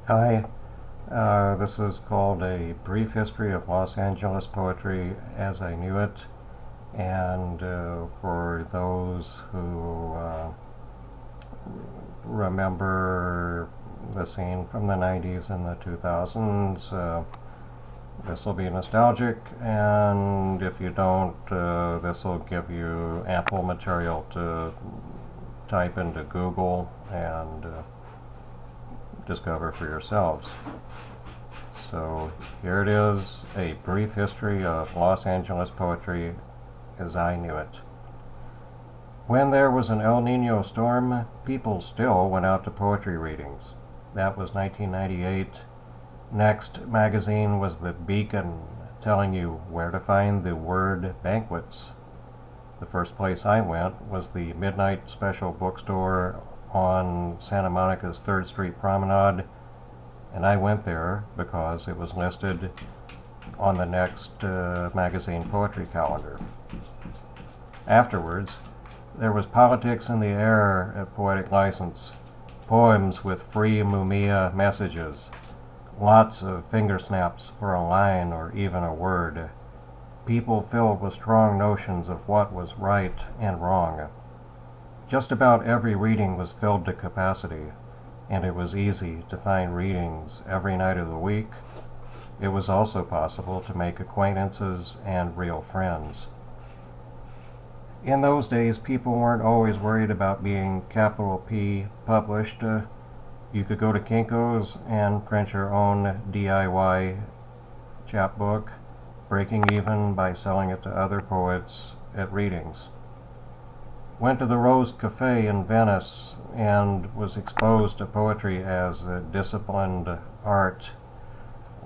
Hi, this is called A Brief History of Los Angeles Poetry as I Knew It. And for those who remember the scene from the 90s and the 2000s, this will be nostalgic. And if you don't, this will give you ample material to type into Google and discover for yourselves. So here it is, a brief history of Los Angeles poetry as I knew it. When there was an El Nino storm, people still went out to poetry readings. That was 1998. Next magazine was The Beacon, telling you where to find the word banquets. The first place I went was the Midnight Special Bookstore on Santa Monica's 3rd Street Promenade, and I went there because it was listed on the next magazine poetry calendar. Afterwards, there was politics in the air at Poetic License, poems with free Mumia messages, lots of finger snaps for a line or even a word, people filled with strong notions of what was right and wrong. Just about every reading was filled to capacity, and it was easy to find readings every night of the week. It was also possible to make acquaintances and real friends. In those days, people weren't always worried about being capital P published. You could go to Kinko's and print your own DIY chapbook, breaking even by selling it to other poets at readings. Went to the Rose Cafe in Venice and was exposed to poetry as a disciplined art.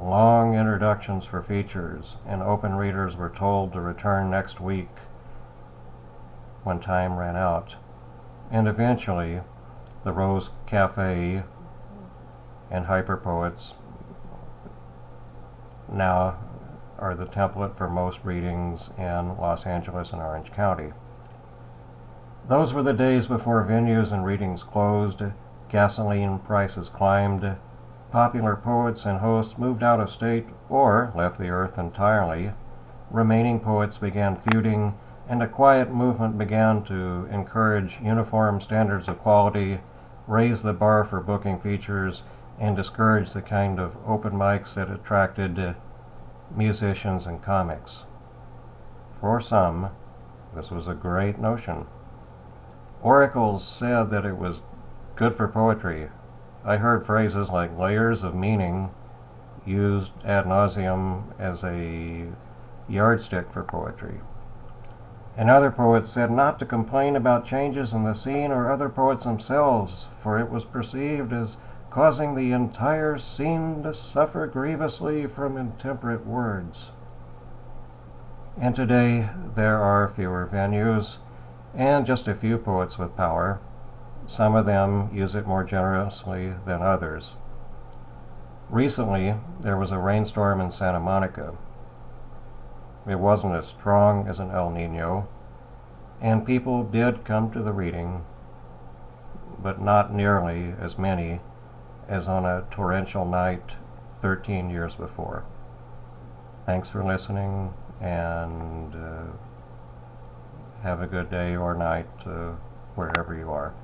Long introductions for features, and open readers were told to return next week when time ran out. And eventually, the Rose Cafe and Hyperpoets now are the template for most readings in Los Angeles and Orange County. Those were the days before venues and readings closed, gasoline prices climbed, popular poets and hosts moved out of state or left the earth entirely, remaining poets began feuding, and a quiet movement began to encourage uniform standards of quality, raise the bar for booking features, and discourage the kind of open mics that attracted musicians and comics. For some, this was a great notion. Oracles said that it was good for poetry. I heard phrases like layers of meaning used ad nauseum as a yardstick for poetry. And other poets said not to complain about changes in the scene or other poets themselves, for it was perceived as causing the entire scene to suffer grievously from intemperate words. And today there are fewer venues, and just a few poets with power. Some of them use it more generously than others. Recently, there was a rainstorm in Santa Monica. It wasn't as strong as an El Nino, and people did come to the reading, but not nearly as many as on a torrential night 13 years before. Thanks for listening, and have a good day or night wherever you are.